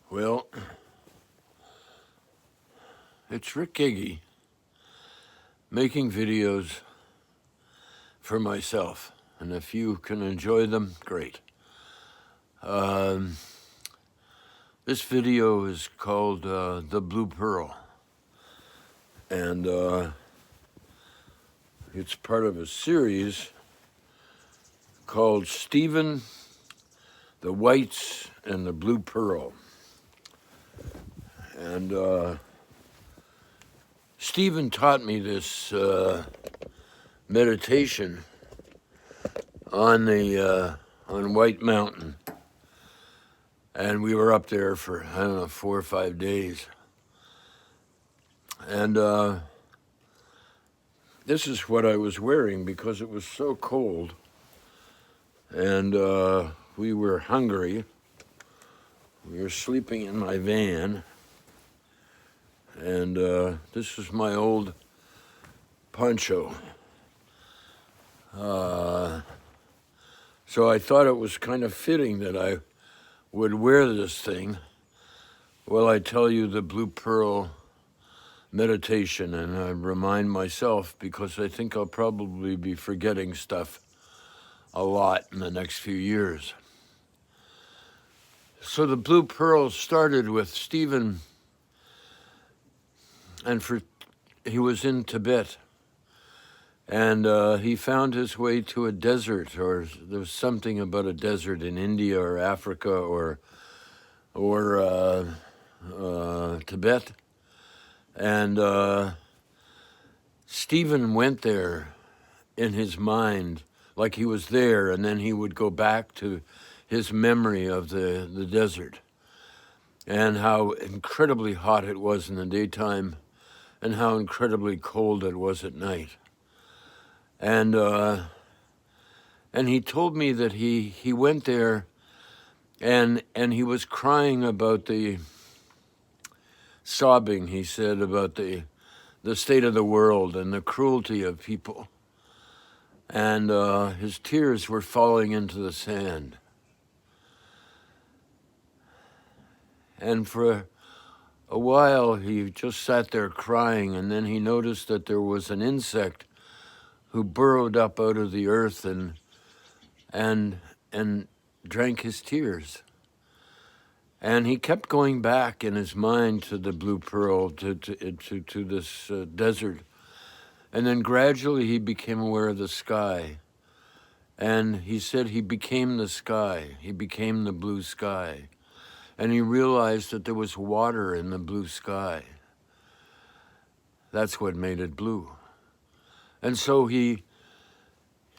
Well, it's Rick Giggy making videos for myself, and if you can enjoy them, great. This video is called The Blue Pearl, and it's part of a series called Stephan, the Whites, and the Blue Pearl. And Stephan taught me this meditation on White Mountain, and we were up there for 4 or 5 days. And this is what I was wearing because it was so cold, and we were hungry. We were sleeping in my van, and this was my old poncho. So I thought it was kind of fitting that I would wear this thing while I tell you the Blue Pearl meditation, and I remind myself, because I think I'll probably be forgetting stuff a lot in the next few years. So the Blue Pearl started with Stephan, and he was in Tibet, and he found his way to a desert, or there was something about a desert in India or Africa or Tibet. And Stephan went there in his mind, like he was there, and then he would go back to his memory of the desert and how incredibly hot it was in the daytime and how incredibly cold it was at night. And he told me that he went there and he was crying about sobbing, he said, about the state of the world and the cruelty of people. And his tears were falling into the sand. And for a while, he just sat there crying, and then he noticed that there was an insect who burrowed up out of the earth and drank his tears. And he kept going back in his mind to the Blue Pearl, to this desert. And then gradually he became aware of the sky. And he said he became the sky. He became the blue sky. And he realized that there was water in the blue sky. That's what made it blue. And so he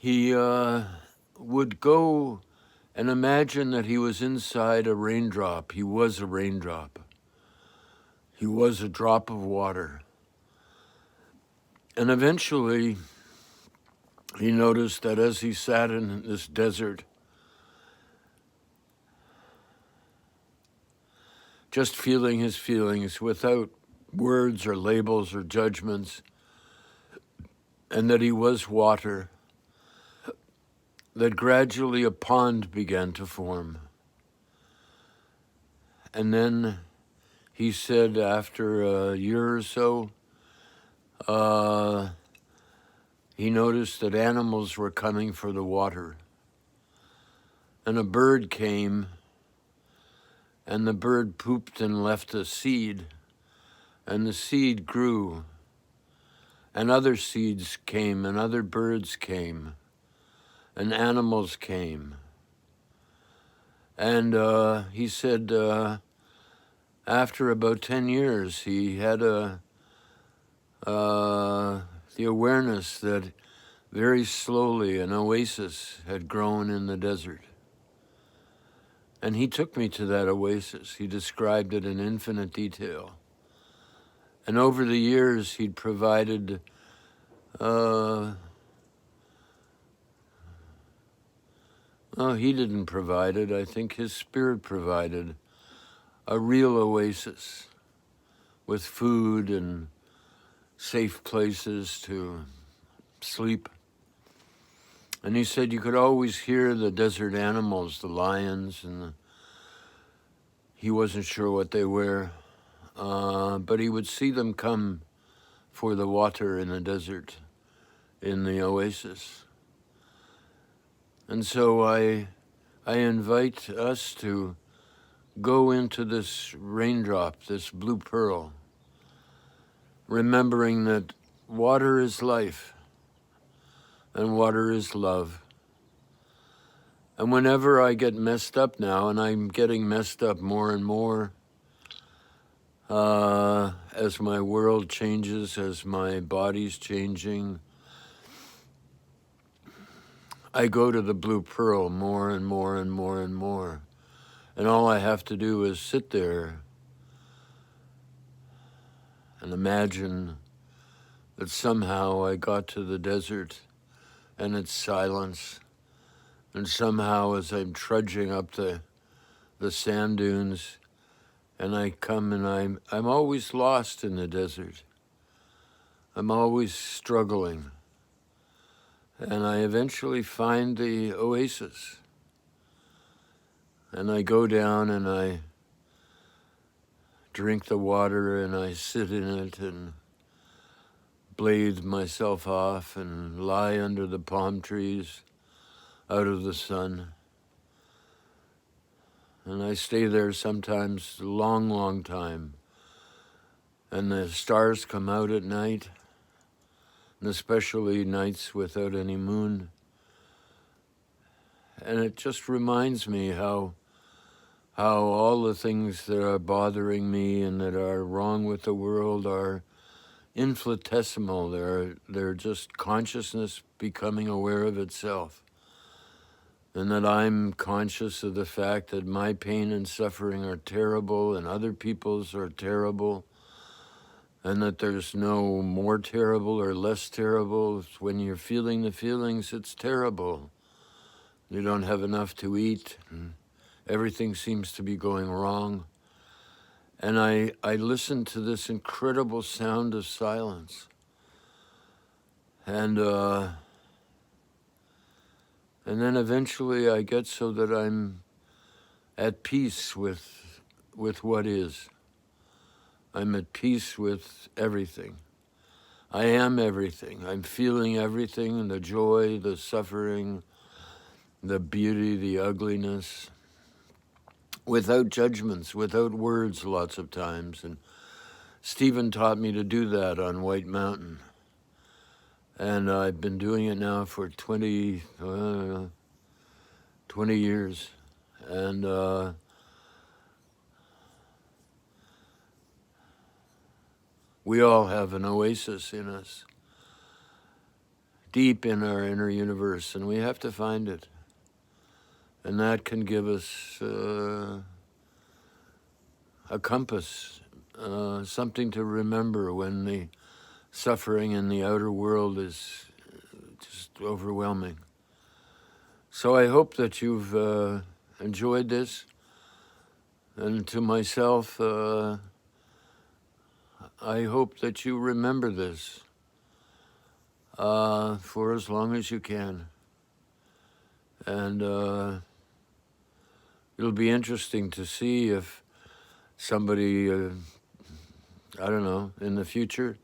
would go and imagine that he was inside a raindrop. He was a raindrop. He was a drop of water. And eventually, he noticed that as he sat in this desert, just feeling his feelings without words or labels or judgments, and that he was water, that gradually a pond began to form. And then he said after a year or so, he noticed that animals were coming for the water. And a bird came, and the bird pooped and left a seed, and the seed grew, and other seeds came, and other birds came, and animals came. And he said after about 10 years, he had the awareness that very slowly an oasis had grown in the desert. And he took me to that oasis. He described it in infinite detail. And over the years, he'd provided he didn't provide it. I think his spirit provided a real oasis with food and safe places to sleep. And he said you could always hear the desert animals, the lions and He wasn't sure what they were, but he would see them come for the water in the desert, in the oasis. And so I invite us to go into this raindrop, this blue pearl, remembering that water is life and water is love. And whenever I get messed up now, and I'm getting messed up more and more as my world changes, as my body's changing, I go to the blue pearl more and more and more and more. And all I have to do is sit there and imagine that somehow I got to the desert and it's silence. And somehow as I'm trudging up the sand dunes and I come and I'm always lost in the desert. I'm always struggling. And I eventually find the oasis. And I go down and I drink the water and I sit in it and bathe myself off and lie under the palm trees out of the sun. And I stay there sometimes a long, long time. And the stars come out at night, and especially nights without any moon. And it just reminds me how all the things that are bothering me and that are wrong with the world are infinitesimal. They're just consciousness becoming aware of itself. And that I'm conscious of the fact that my pain and suffering are terrible and other people's are terrible, and that there's no more terrible or less terrible. When you're feeling the feelings, it's terrible. You don't have enough to eat, and everything seems to be going wrong. And I listen to this incredible sound of silence. And then eventually I get so that I'm at peace with what is. I'm at peace with everything. I am everything. I'm feeling everything, the joy, the suffering, the beauty, the ugliness, without judgments, without words lots of times. And Stephan taught me to do that on White Mountain. And I've been doing it now for 20 years. And we all have an oasis in us, deep in our inner universe, and we have to find it. And that can give us a compass, something to remember when the suffering in the outer world is just overwhelming. So I hope that you've enjoyed this. And to myself, I hope that you remember this for as long as you can. And it'll be interesting to see if somebody, I don't know, in the future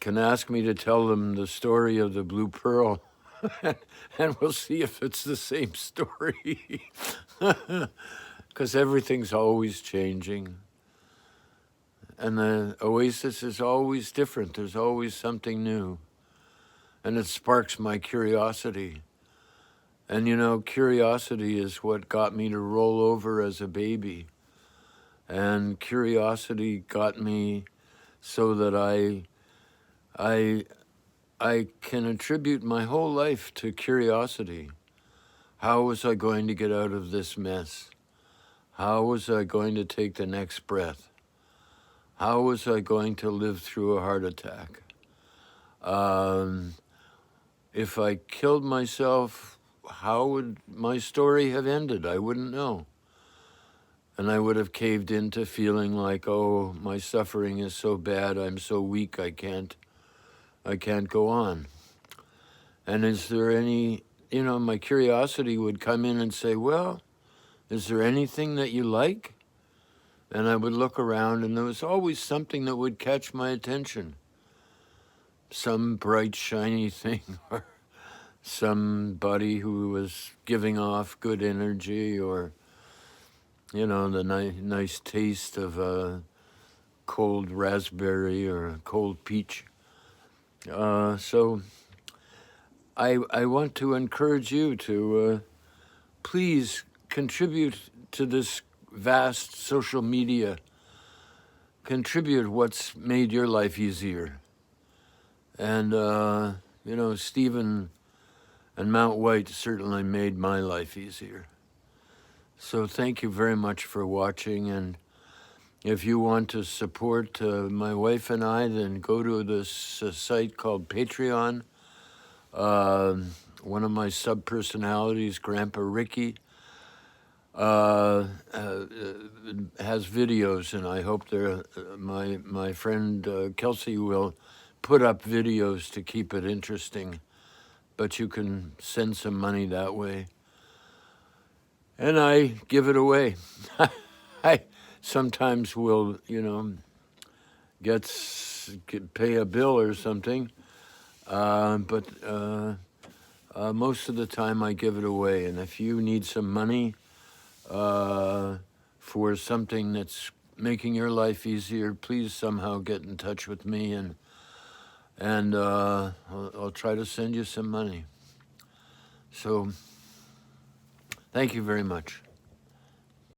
can ask me to tell them the story of the Blue Pearl. And we'll see if it's the same story. Because everything's always changing. And the oasis is always different. There's always something new. And it sparks my curiosity. And you know, curiosity is what got me to roll over as a baby. And curiosity got me so that I can attribute my whole life to curiosity. How was I going to get out of this mess? How was I going to take the next breath? How was I going to live through a heart attack? If I killed myself, how would my story have ended? I wouldn't know. And I would have caved into feeling like, oh, my suffering is so bad, I'm so weak, I can't go on. And is there any, my curiosity would come in and say, well, is there anything that you like? And I would look around, and there was always something that would catch my attention. Some bright, shiny thing, or somebody who was giving off good energy, or, the nice taste of a cold raspberry or a cold peach. So I want to encourage you to please contribute to this vast social media. Contribute what's made your life easier. And, Stephen and Mount White certainly made my life easier. So thank you very much for watching. And if you want to support my wife and I, then go to this site called Patreon. One of my sub-personalities, Grandpa Ricky, has videos, and I hope my friend Kelsey will put up videos to keep it interesting. But you can send some money that way. And I give it away. I sometimes will, pay a bill or something, but most of the time I give it away. And if you need some money for something that's making your life easier, please somehow get in touch with me, and I'll try to send you some money. So thank you very much.